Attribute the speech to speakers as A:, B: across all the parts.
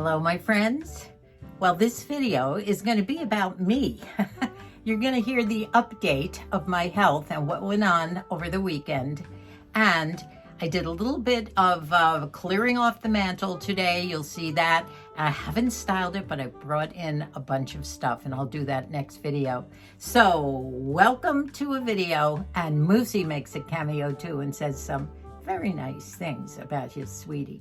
A: Hello, my friends. Well, this video is going to be about me. You're going to hear the update of my health and what went on over the weekend. And I did a little bit of clearing off the mantle today. You'll see that. I haven't styled it, but I brought in a bunch of stuff, and I'll do that next video. So welcome to a video, and Moosey makes a cameo too and says some very nice things about his sweetie.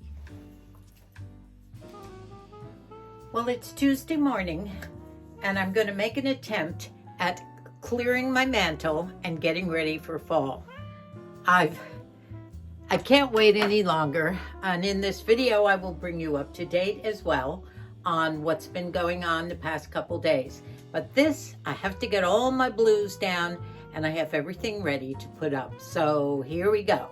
A: Well, it's Tuesday morning, and I'm going to make an attempt at clearing my mantle and getting ready for fall. I can't wait any longer, and in this video I will bring you up to date as well on what's been going on the past couple days. But this, I have to get all my blues down, and I have everything ready to put up. So here we go.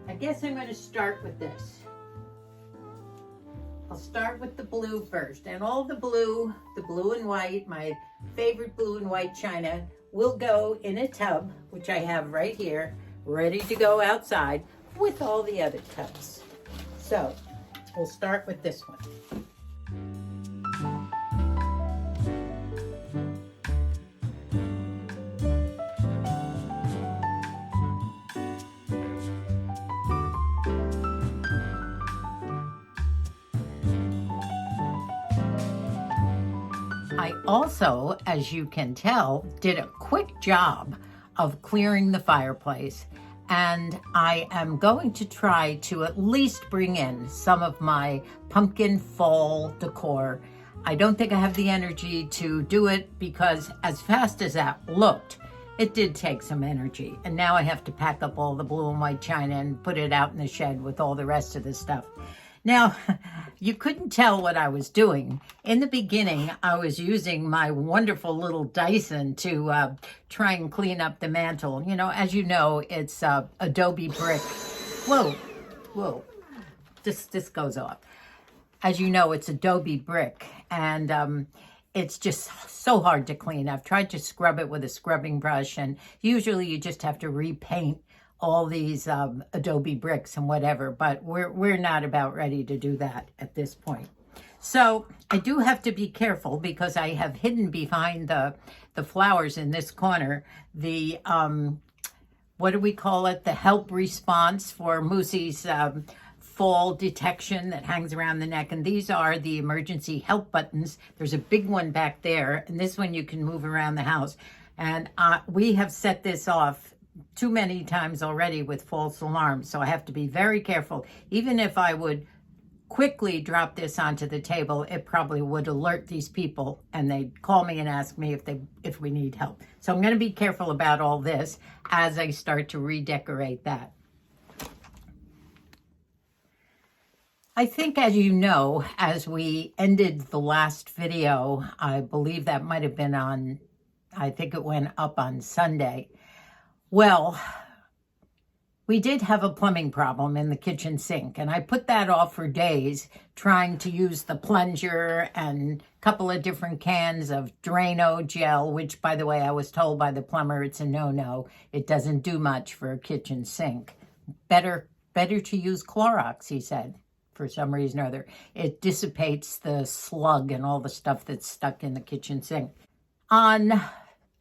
A: I guess I'm going to start with this. I'll start with the blue first, and all the blue and white, my favorite blue and white china, will go in a tub, which I have right here, ready to go outside with all the other tubs. So we'll start with this one. I also, as you can tell, did a quick job of clearing the fireplace, and I am going to try to at least bring in some of my pumpkin fall decor. I don't think I have the energy to do it because as fast as that looked, it did take some energy. And now I have to pack up all the blue and white china and put it out in the shed with all the rest of the stuff. Now, you couldn't tell what I was doing. In the beginning, I was using my wonderful little Dyson to try and clean up the mantle. You know, as you know, it's adobe brick. Whoa, this goes off. As you know, it's adobe brick, and it's just so hard to clean. I've tried to scrub it with a scrubbing brush, and usually you just have to repaint all these adobe bricks and whatever, but we're not about ready to do that at this point. So I do have to be careful because I have hidden behind the flowers in this corner the what do we call it, the help response for Moosey's fall detection that hangs around the neck, and these are the emergency help buttons. There's a big one back there, and this one you can move around the house, and we have set this off too many times already with false alarms, so I have to be very careful. Even if I would quickly drop this onto the table, it probably would alert these people, and they'd call me and ask me if we need help. So I'm going to be careful about all this as I start to redecorate that. I think, as you know, as we ended the last video, I believe that might have been on, I think it went up on Sunday. Well, we did have a plumbing problem in the kitchen sink, and I put that off for days, trying to use the plunger and a couple of different cans of Drano gel, which, by the way, I was told by the plumber it's a no-no. It doesn't do much for a kitchen sink. Better to use Clorox, he said, for some reason or other. It dissipates the slug and all the stuff that's stuck in the kitchen sink.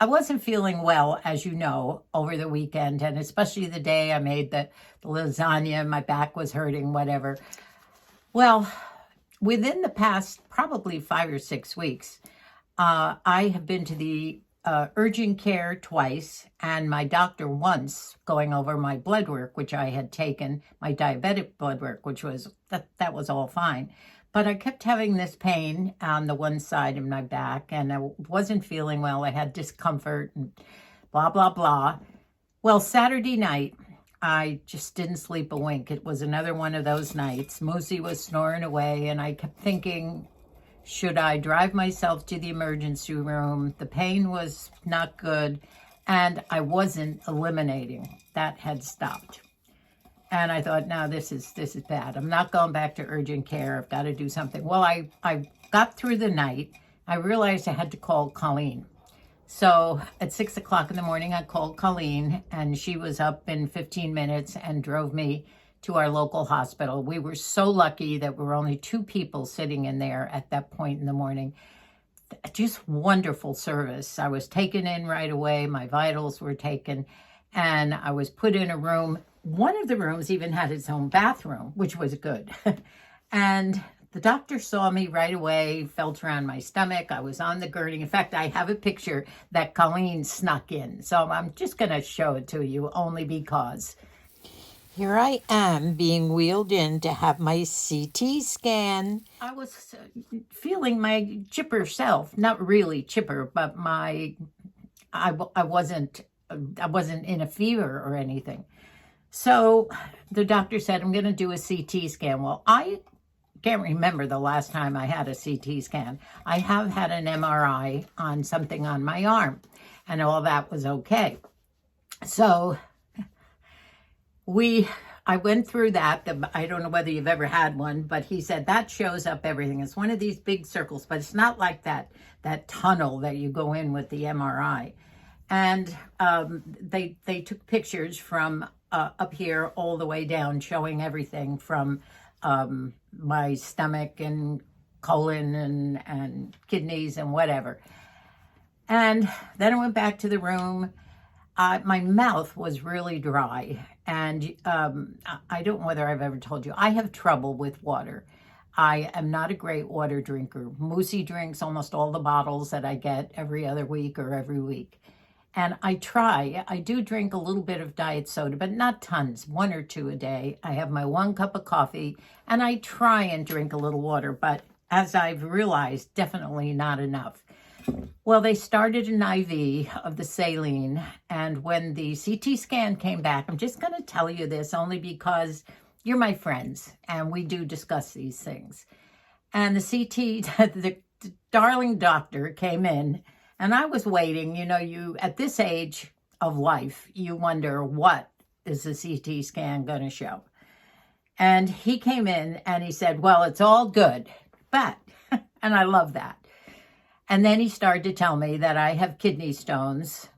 A: I wasn't feeling well, as you know, over the weekend, and especially the day I made the lasagna, my back was hurting, whatever. Well, within the past probably 5 or 6 weeks, I have been to the urgent care twice, and my doctor once, going over my blood work, which I had taken, my diabetic blood work, which was, that was all fine. But I kept having this pain on the one side of my back, and I wasn't feeling well. I had discomfort and blah, blah, blah. Well, Saturday night, I just didn't sleep a wink. It was another one of those nights. Moosey was snoring away, and I kept thinking, should I drive myself to the emergency room? The pain was not good, and I wasn't eliminating. That had stopped. And I thought, no, this is bad. I'm not going back to urgent care. I've got to do something. Well, I got through the night. I realized I had to call Colleen. So at 6 o'clock in the morning, I called Colleen, and she was up in 15 minutes and drove me to our local hospital. We were so lucky that we were only 2 people sitting in there at that point in the morning. Just wonderful service. I was taken in right away. My vitals were taken, and I was put in a room. One of the rooms even had its own bathroom, which was good. And the doctor saw me right away, felt around my stomach. I was on the gurney. In fact, I have a picture that Colleen snuck in. So I'm just going to show it to you only because. Here I am being wheeled in to have my CT scan. I was feeling my chipper self, not really chipper, but I wasn't in a fever or anything. So the doctor said, I'm going to do a CT scan. Well, I can't remember the last time I had a CT scan. I have had an MRI on something on my arm, and all that was okay. So I went through that. I don't know whether you've ever had one, but he said that shows up everything. It's one of these big circles, but it's not like that tunnel that you go in with the MRI. And they took pictures from up here all the way down, showing everything from my stomach and colon and kidneys and whatever. And then I went back to the room. My mouth was really dry, and I don't know whether I've ever told you, I have trouble with water. I am not a great water drinker. Moosey drinks almost all the bottles that I get every other week or every week. And I do drink a little bit of diet soda, but not tons, 1 or 2 a day. I have my 1 cup of coffee, and I try and drink a little water, but as I've realized, definitely not enough. Well, they started an IV of the saline, and when the CT scan came back, I'm just going to tell you this only because you're my friends, and we do discuss these things. And the CT, the darling doctor came in, and I was waiting. You know, you at this age of life, you wonder, what is the CT scan going to show? And he came in and he said, well, it's all good, but, and I love that. And then he started to tell me that I have kidney stones,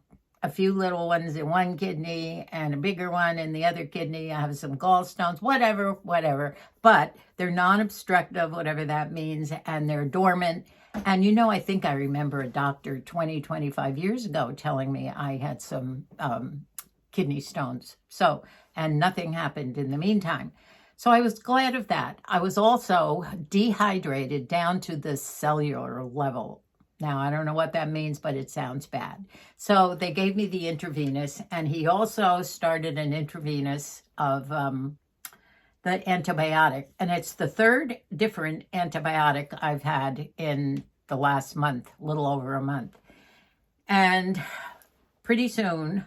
A: a few little ones in one kidney and a bigger one in the other kidney. I have some gallstones, whatever, but they're non-obstructive, whatever that means, and they're dormant. And you know, I think I remember a doctor 25 years ago telling me I had some kidney stones. So, and nothing happened in the meantime. So I was glad of that. I was also dehydrated down to the cellular level. Now, I don't know what that means, but it sounds bad. So they gave me the intravenous, and he also started an intravenous of the antibiotic. And it's the 3rd different antibiotic I've had in the last month, a little over a month. And pretty soon,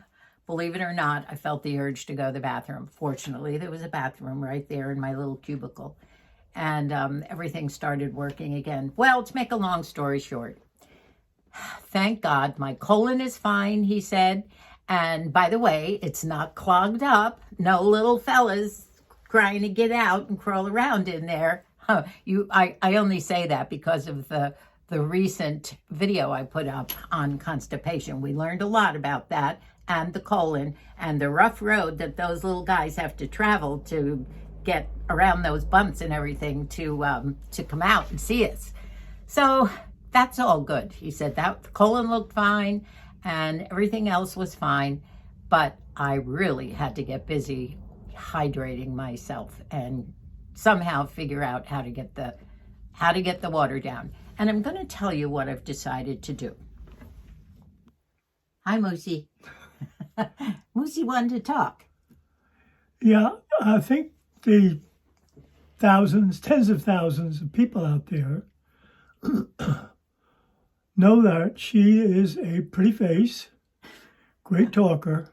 A: believe it or not, I felt the urge to go to the bathroom. Fortunately, there was a bathroom right there in my little cubicle. And everything started working again. Well, to make a long story short, thank God my colon is fine, he said. And by the way, it's not clogged up. No little fellas trying to get out and crawl around in there. I only say that because of the recent video I put up on constipation. We learned a lot about that and the colon and the rough road that those little guys have to travel to get around those bumps and everything to come out and see us. So that's all good. He said that the colon looked fine and everything else was fine, but I really had to get busy hydrating myself and somehow figure out how to get the water down. And I'm going to tell you what I've decided to do. Hi, Moosey. Moosey wanted to talk.
B: Yeah, I think the thousands, tens of thousands of people out there know that she is a pretty face, great talker,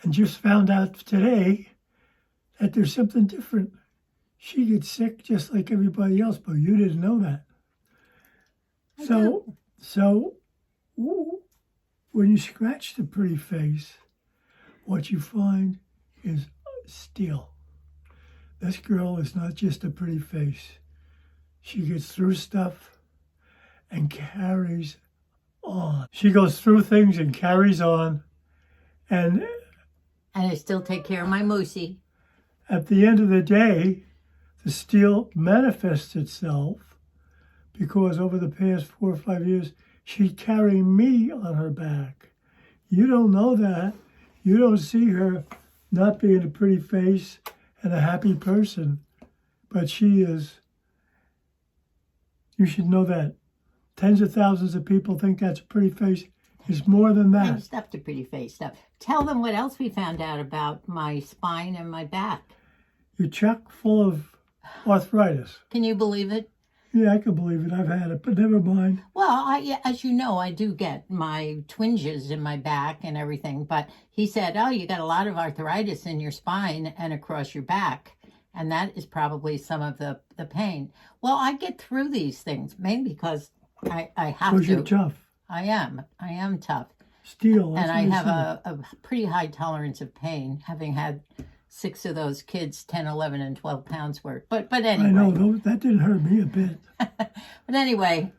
B: and just found out today that there's something different. She gets sick just like everybody else, but you didn't know that. So when you scratch the pretty face, what you find is steel. This girl is not just a pretty face. She gets through stuff and carries on. She goes through things and carries on. And
A: I still take care of my Moosey.
B: At the end of the day, the steel manifests itself because over the past 4 or 5 years, she's carrying me on her back. You don't know that. You don't see her not being a pretty face and a happy person, but she is. You should know that. Tens of thousands of people think that's a pretty face. It's more than
A: And
B: that.
A: stuff the pretty face stuff. Tell them what else we found out about my spine and my back.
B: You're chock full of arthritis.
A: Can you believe it?
B: Yeah, I can believe it. I've had it, but never mind.
A: Well, as you know, I do get my twinges in my back and everything. But he said, oh, you got a lot of arthritis in your spine and across your back. And that is probably some of the pain. Well, I get through these things, mainly because I have
B: Because
A: to.
B: you're tough.
A: I am tough.
B: Steel.
A: And I have a pretty high tolerance of pain, having had 6 of those kids, 10, 11, and 12 pounds worth. But anyway.
B: I know, that didn't hurt me a bit.
A: But anyway,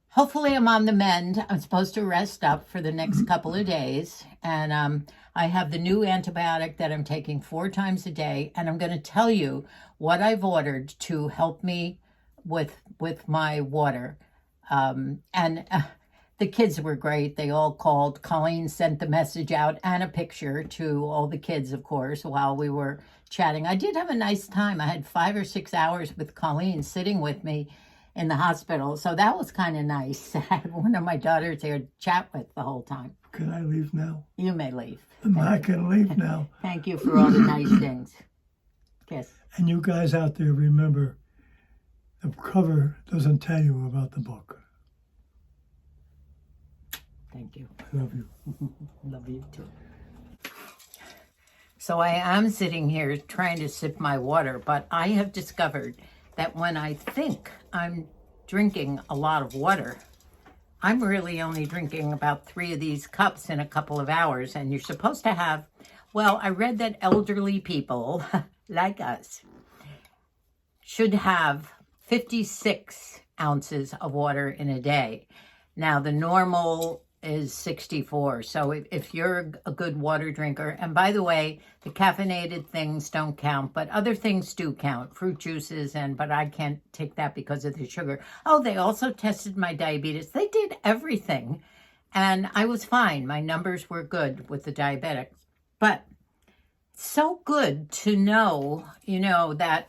A: hopefully I'm on the mend. I'm supposed to rest up for the next couple of days. And I have the new antibiotic that I'm taking 4 times a day. And I'm going to tell you what I've ordered to help me with my water. The kids were great. They all called. Colleen sent the message out and a picture to all the kids, of course, while we were chatting. I did have a nice time. I had 5 or 6 hours with Colleen sitting with me in the hospital. So that was kind of nice. I had one of my daughters there to chat with the whole time.
B: Can I leave now?
A: You may leave.
B: I'm not going to leave now.
A: Thank you for all the nice things. Kiss.
B: And you guys out there, remember, the cover doesn't tell you about the book.
A: Thank you.
B: I love you.
A: Love you too. So I am sitting here trying to sip my water, but I have discovered that when I think I'm drinking a lot of water, I'm really only drinking about 3 of these cups in a couple of hours. And you're supposed to have, well, I read that elderly people like us should have 56 ounces of water in a day. Now, the normal is 64. So if you're a good water drinker, and by the way, the caffeinated things don't count, but other things do count, fruit juices, but I can't take that because of the sugar. Oh, they also tested my diabetes. They did everything, and I was fine. My numbers were good with the diabetic. But it's so good to know, that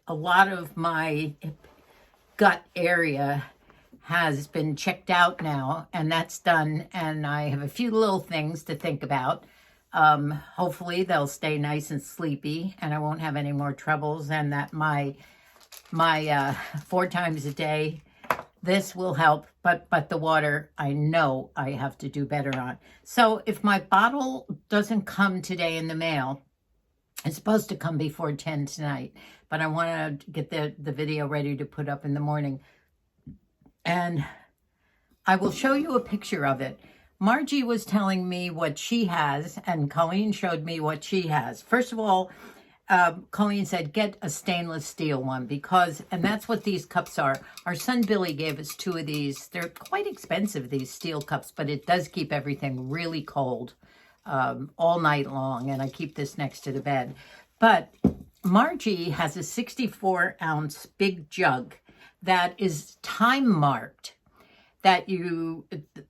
A: a lot of my gut area has been checked out now, and that's done, and I have a few little things to think about. Hopefully they'll stay nice and sleepy, and I won't have any more troubles, and that my 4 times a day, this will help, but the water, I know I have to do better on. So if my bottle doesn't come today in the mail, it's supposed to come before 10 tonight, but I want to get the video ready to put up in the morning. And I will show you a picture of it. Margie was telling me what she has, and Colleen showed me what she has. First of all, Colleen said, get a stainless steel one because, and that's what these cups are. Our son Billy gave us 2 of these. They're quite expensive, these steel cups, but it does keep everything really cold all night long. And I keep this next to the bed. But Margie has a 64-ounce big jug that is time marked, that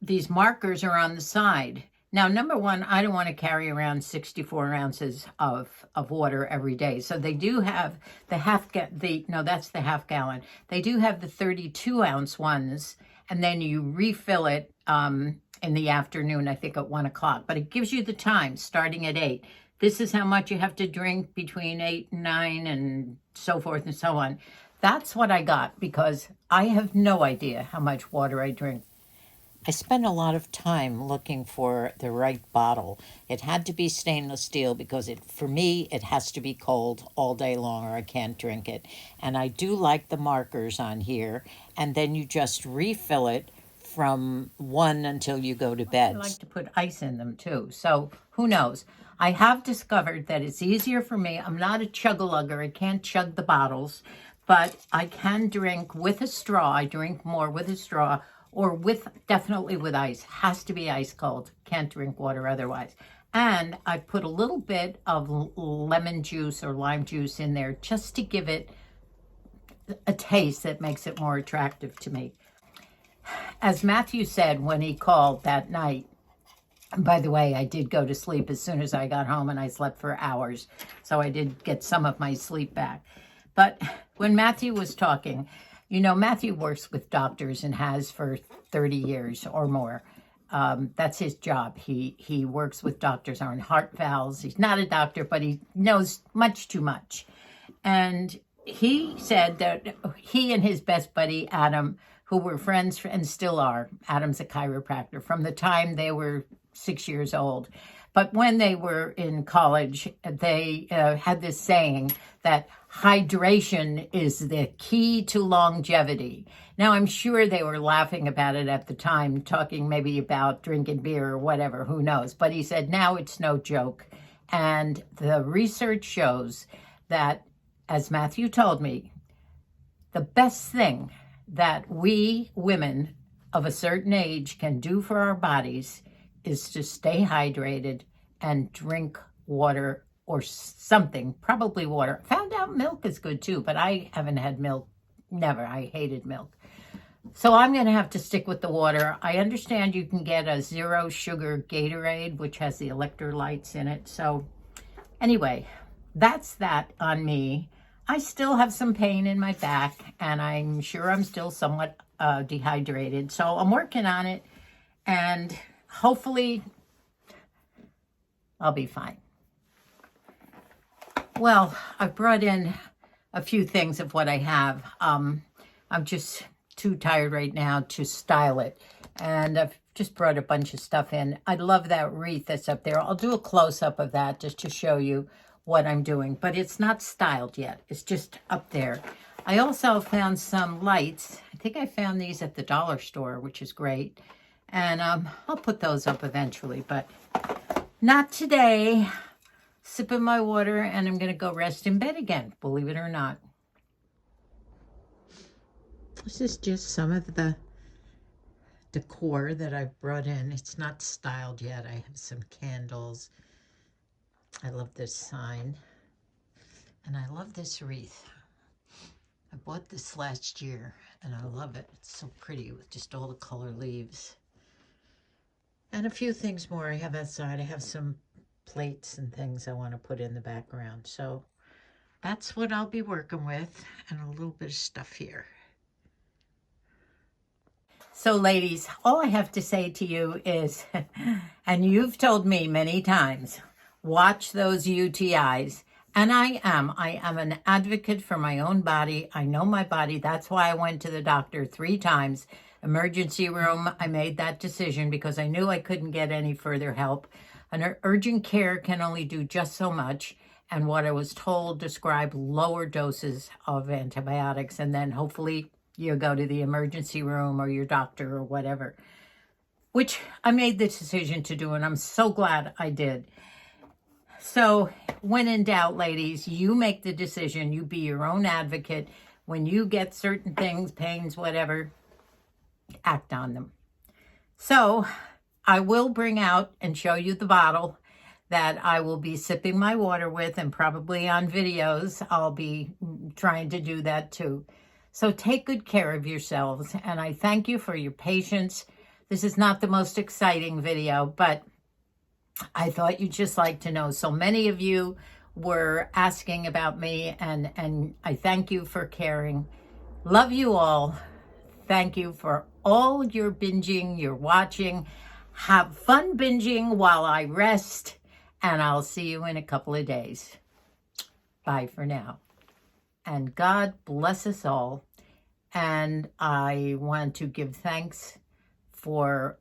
A: these markers are on the side. Now, number one, I don't want to carry around 64 ounces of water every day. So they do have the that's the half gallon. They do have the 32-ounce ones, and then you refill it in the afternoon, I think at 1 o'clock. But it gives you the time, starting at 8. This is how much you have to drink between 8 and 9 and so forth and so on. That's what I got because I have no idea how much water I drink. I spent a lot of time looking for the right bottle. It had to be stainless steel because for me, it has to be cold all day long or I can't drink it. And I do like the markers on here. And then you just refill it from 1 until you go to bed. I like to put ice in them too. So who knows? I have discovered that it's easier for me. I'm not a chug-a-lugger. I can't chug the bottles. But I can drink with a straw. I drink more with a straw or definitely with ice. Has to be ice cold. Can't drink water otherwise. And I put a little bit of lemon juice or lime juice in there just to give it a taste that makes it more attractive to me. As Matthew said when he called that night, by the way, I did go to sleep as soon as I got home, and I slept for hours, so I did get some of my sleep back. But when Matthew was talking, you know, Matthew works with doctors and has for 30 years or more. That's his job. He works with doctors on heart valves. He's not a doctor, but he knows much too much. And he said that he and his best buddy, Adam, who were friends and still are, Adam's a chiropractor, from the time they were 6 years old. But when they were in college, they had this saying that hydration is the key to longevity. Now, I'm sure they were laughing about it at the time, talking maybe about drinking beer or whatever, who knows. But he said, now it's no joke. And the research shows that, as Matthew told me, the best thing that we women of a certain age can do for our bodies is to stay hydrated and drink water or something, probably water. Found out milk is good too, but I haven't had milk, never. I hated milk. So I'm going to have to stick with the water. I understand you can get a 0 sugar Gatorade, which has the electrolytes in it. So anyway, that's that on me. I still have some pain in my back, and I'm sure I'm still somewhat dehydrated. So I'm working on it, and hopefully I'll be fine. Well, I brought in a few things of what I have. I'm just too tired right now to style it, and I've just brought a bunch of stuff in. I love that wreath that's up there. I'll do a close-up of that just to show you what I'm doing, but it's not styled yet. It's just up there. I also found some lights. I think I found these at the dollar store, which is great. And I'll put those up eventually, but not today. Sipping my water, and I'm going to go rest in bed again, believe it or not. This is just some of the decor that I've brought in. It's not styled yet. I have some candles. I love this sign, and I love this wreath. I bought this last year, and I love it. It's so pretty with just all the color leaves. And a few things more I have outside. I have some plates and things I want to put in the background. So that's what I'll be working with, and a little bit of stuff here. So ladies, all I have to say to you is, and you've told me many times, watch those UTIs. And I am an advocate for my own body. I know my body. That's why I went to the doctor 3 times. Emergency room, I made that decision because I knew I couldn't get any further help. An urgent care can only do just so much. And what I was told, describe lower doses of antibiotics. And then hopefully you go to the emergency room or your doctor or whatever, which I made the decision to do. And I'm so glad I did. So when in doubt, ladies, you make the decision. You be your own advocate. When you get certain things, pains, whatever, act on them. So I will bring out and show you the bottle that I will be sipping my water with, and probably on videos, I'll be trying to do that too. So take good care of yourselves, and I thank you for your patience. This is not the most exciting video, but I thought you'd just like to know. So many of you were asking about me, and I thank you for caring. Love you all. Thank you for all your binging, your watching. Have fun binging while I rest, and I'll see you in a couple of days. Bye for now. And God bless us all. And I want to give thanks for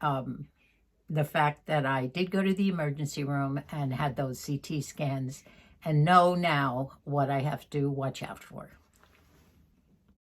A: the fact that I did go to the emergency room and had those CT scans and know now what I have to watch out for.